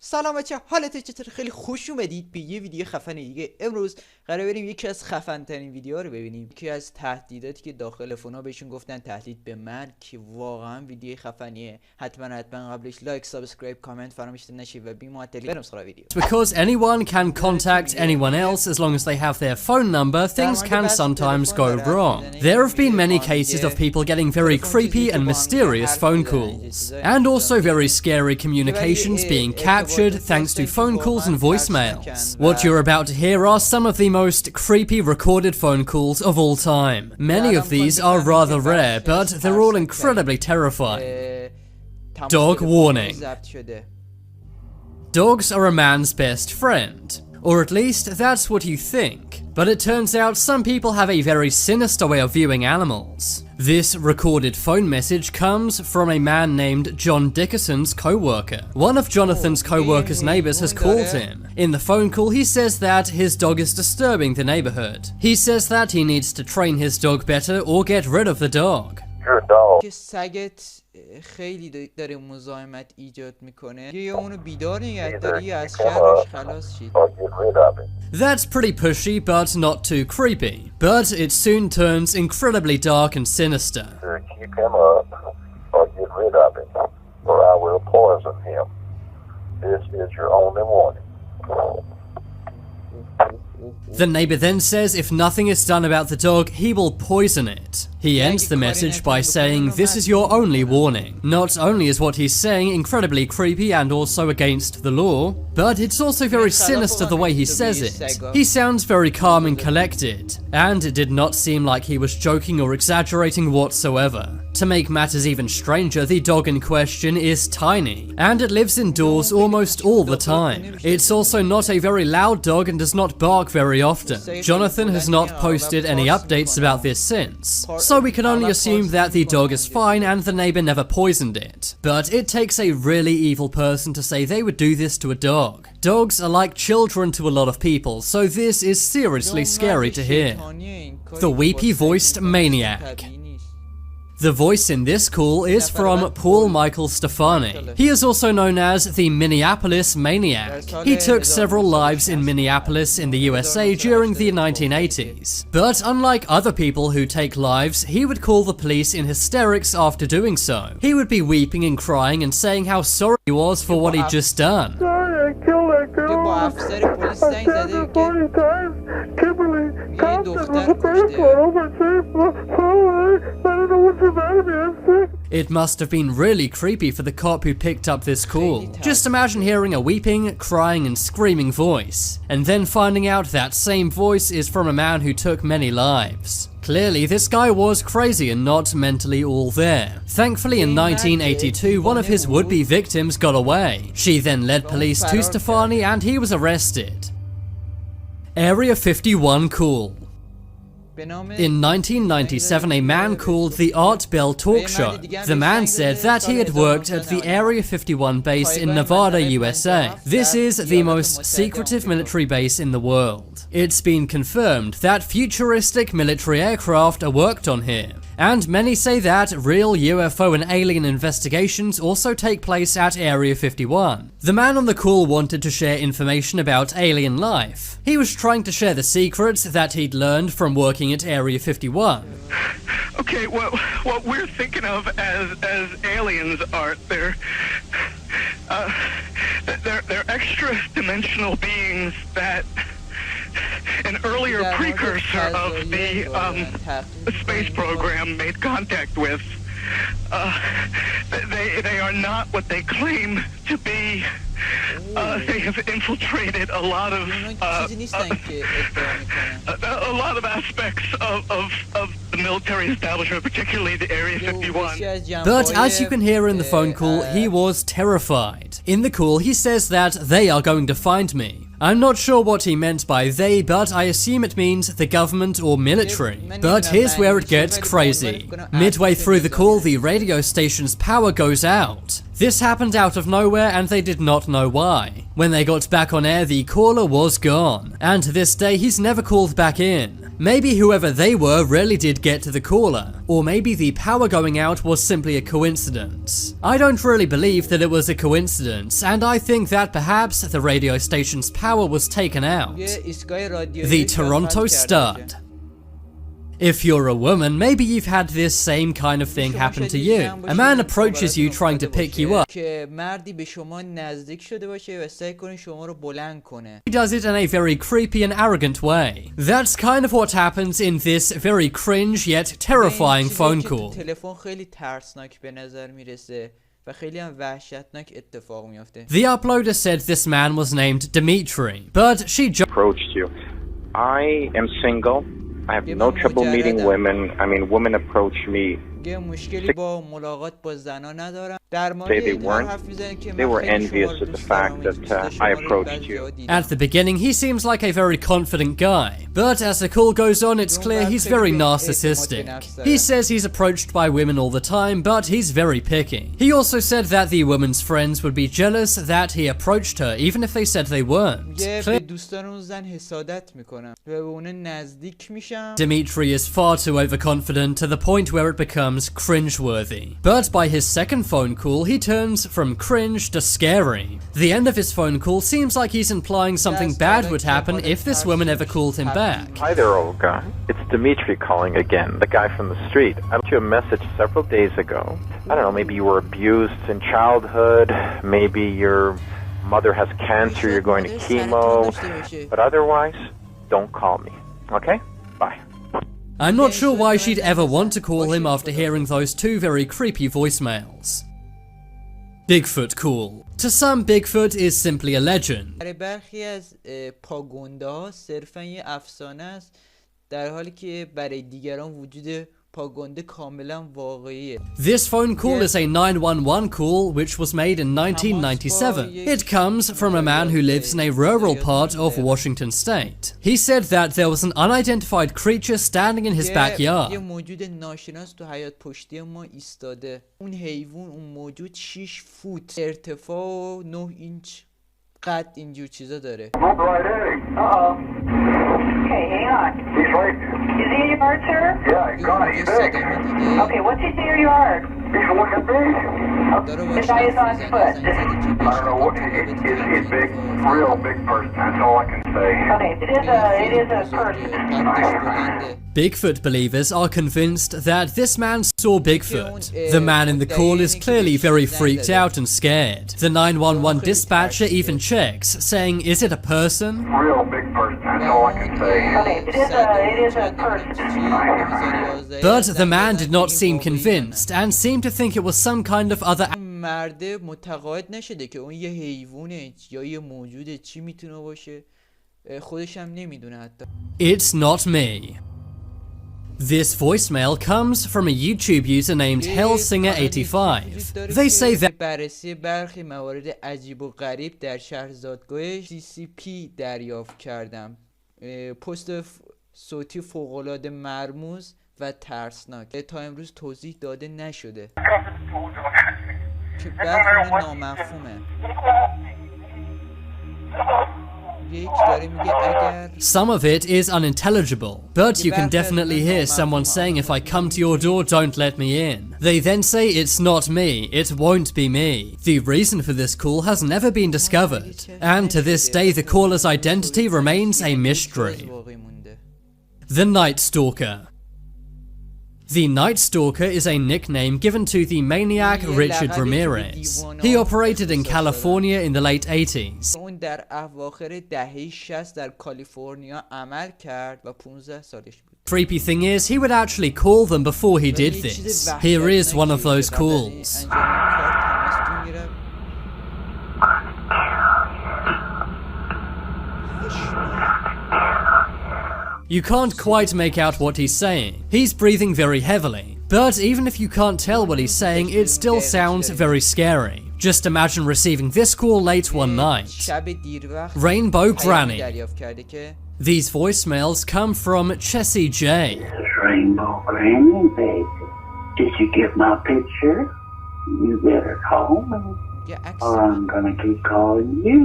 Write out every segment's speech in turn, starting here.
سلام بچه، حالتون چطور؟ خیلی خوش اومدید به یه ویدیو خفن دیگه. امروز قراره بریم یکی از خفن ترین ویدیوها رو ببینیم، یکی از تهدیداتی که داخل فونا بهشون گفتن تهدید به مرگ، که واقعا ویدیو خفنیه. حتما قبلش لایک، سابسکرایب، کامنت فراموش نشید و بی معطلی بریم سراغ ویدیو. Because anyone can contact anyone else as long as they have their phone number, things can sometimes go wrong. There have been many cases of people getting very creepy and mysterious phone calls, and also very scary communications being captured thanks to phone calls and voicemails. What you're about to hear are some of the most creepy recorded phone calls of all time. Many of these are rather rare, but they're all incredibly terrifying. Dog warning. Dogs are a man's best friend. Or at least that's what you think. But it turns out some people have a very sinister way of viewing animals. This recorded phone message comes from a man named John Dickerson's co-worker. One of Jonathan's co-worker's neighbors has called him. In the phone call, he says that his dog is disturbing the neighborhood. He says that he needs to train his dog better or get rid of the dog. که سگت خیلی داره مزاحمت ایجاد میکنه، یا اونو بیدار نگه داری یا از شهرش خلاص شید. That's pretty pushy but not too creepy. But it soon turns incredibly dark and sinister. Keep him up or get rid of him, or I will poison him. This is your only warning. The neighbor then says if nothing is done about the dog, he will poison it. He ends the message by saying, "This is your only warning." Not only is what he's saying incredibly creepy and also against the law, but it's also very sinister the way he says it. He sounds very calm and collected, and it did not seem like he was joking or exaggerating whatsoever. To make matters even stranger, the dog in question is tiny, and it lives indoors almost all the time. It's also not a very loud dog and does not bark very often. Jonathan has not posted any updates about this since, so we can only assume that the dog is fine and the neighbor never poisoned it. But it takes a really evil person to say they would do this to a dog. Dogs are like children to a lot of people, so this is seriously scary to hear. The weepy-voiced maniac. The voice in this call is from Paul Michael Stefani. He is also known as the Minneapolis Maniac. He took several lives in Minneapolis in the USA during the 1980s. But unlike other people who take lives, he would call the police in hysterics after doing so. He would be weeping and crying and saying how sorry he was for what he'd just done. Sorry, I killed that girl. I said it 40 times. Kimberly, Compton was the first one. Oh my God. I don't know what's the matter with me. I'm sick. It must have been really creepy for the cop who picked up this call. Just imagine hearing a weeping, crying and screaming voice, and then finding out that same voice is from a man who took many lives. Clearly, this guy was crazy and not mentally all there. Thankfully, in 1982, one of his would-be victims got away. She then led police to Stefani and he was arrested. Area 51 call. In 1997, a man called the Art Bell Talk Show. The man said that he had worked at the Area 51 base in Nevada, USA. This is the most secretive military base in the world. It's been confirmed that futuristic military aircraft are worked on here. And many say that real UFO and alien investigations also take place at Area 51. The man on the call wanted to share information about alien life. He was trying to share the secrets that he'd learned from working at Area 51. Okay, what we're thinking of as aliens are they're extra-dimensional beings that an earlier precursor of the space program made contact with. They are not what they claim to be. They have infiltrated a lot of aspects of the military establishment, particularly the Area 51. But as you can hear in the phone call, he was terrified. In the call, he says that they are going to find me. I'm not sure what he meant by they, but I assume it means the government or military. But here's where it gets crazy. Midway through the call, the radio station's power goes out. This happened out of nowhere and they did not know why. When they got back on air, the caller was gone. And to this day, he's never called back in. Maybe whoever they were really did get to the caller, or maybe the power going out was simply a coincidence. I don't really believe that it was a coincidence, and I think that perhaps the radio station's power was taken out. The Toronto Stud. If you're a woman, maybe you've had this same kind of thing happen to you. A man approaches you trying to pick you up. He does it in a very creepy and arrogant way. That's kind of what happens in this very cringe yet terrifying phone call. The uploader said this man was named Dimitri, but she approached you. I am single. I have no trouble meeting women. I mean, women approach me. Say they weren't. They were envious of the fact that I approached you. At the beginning, he seems like a very confident guy, but as the call goes on, it's clear he's very narcissistic. He says he's approached by women all the time, but he's very picky. He also said that the woman's friends would be jealous that he approached her, even if they said they weren't. Dimitri is far too overconfident to the point where it becomes cringeworthy. But by his second phone call, he turns from cringe to scary. The end of his phone call seems like he's implying something bad would happen if this woman ever called him back. Hi there, old guy. It's Dimitri calling again, the guy from the street. I left you a message several days ago. I don't know, maybe you were abused in childhood, maybe your mother has cancer, you're going to chemo, but otherwise, don't call me, okay? Bye. I'm not sure why she'd ever want to call him after hearing those two very creepy voicemails. Bigfoot call. To some, Bigfoot is simply a legend. برخی از پاگونده‌ها صرفاً یه افسانه است، در حالی که برای دیگران وجود پاگونده کاملا واقعیه. This phone call is a 911 call which was made in 1997. It comes from a man who lives in a rural part of Washington state. He said that there was an unidentified creature standing in his backyard. یه موجود ناشناس تو حیاط پشتی ما ایستاده. اون حیوان، اون موجود 6 فوت ارتفاع و 9 اینچ قد اینجور چیزا داره. Okay, hang on. He's right. Is he in your yard, sir? Yeah, he's gone. He's big. Okay, what's he near your yard? He's looking big. The guy is on foot. I don't know what he's big, real big person. That's all I can say. Okay, it is a person. Bigfoot believers are convinced that this man saw Bigfoot. The man in the call is clearly very freaked out and scared. The 911 dispatcher even checks, saying, is it a person? Real big person. That's all I can say. Okay, it is a person. But the man did not seem convinced and seemed to think it was some kind of other مرده متقاعد نشده که اون یه حیوانه یا یه موجوده، چی میتونه باشه خودش هم نمیدونه حتی. It's not me. This voicemail comes from a YouTube user named Hellsinger85. They say that بررسی برخی موارد عجیب و غریب در شهر زادگاه CCP دریافت کردم. پست صوتی فوق‌العاده مرموز و ترسناک تا امروز توضیح داده نشده که برخی نامفهومه. some of it is unintelligible, but you can definitely hear someone saying, if I come to your door, don't let me in. They then say, it's not me, it won't be me. The reason for this call has never been discovered, and to this day the caller's identity remains a mystery. The Night Stalker. The Night Stalker is a nickname given to the maniac Richard Ramirez. He operated in California in the late 80s. اون در اواخر دهه 60 در کالیفرنیا عمل کرد و 15 سالش بود. Creepy thing is, he would actually call them before he did this. Here is one of those calls. You can't quite make out what he's saying. He's breathing very heavily. But even if you can't tell what he's saying, it still sounds very scary. Just imagine receiving this call late one night. Rainbow Granny. These voicemails come from Chessie J. Rainbow Granny, baby. Did you get my picture? You better call me, or I'm gonna keep calling you.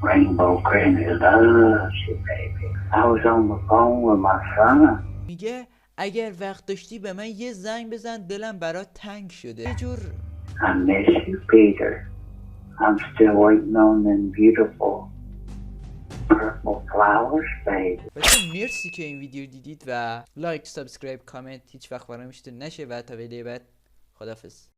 Rainbow Granny loves you, baby. I was on the phone with my son. میگه اگر وقت داشتی به من یه زنگ بزن، دلم برات تنگ شده. یه جور I miss you, Peter. I'm still waiting on them beautiful purple flowers, baby. بچه مرسی که این ویدیو دیدید و لایک، سابسکرایب، کامنت هیچ وقت فراموش نشه و تا ویدیو بعد خداحافظ.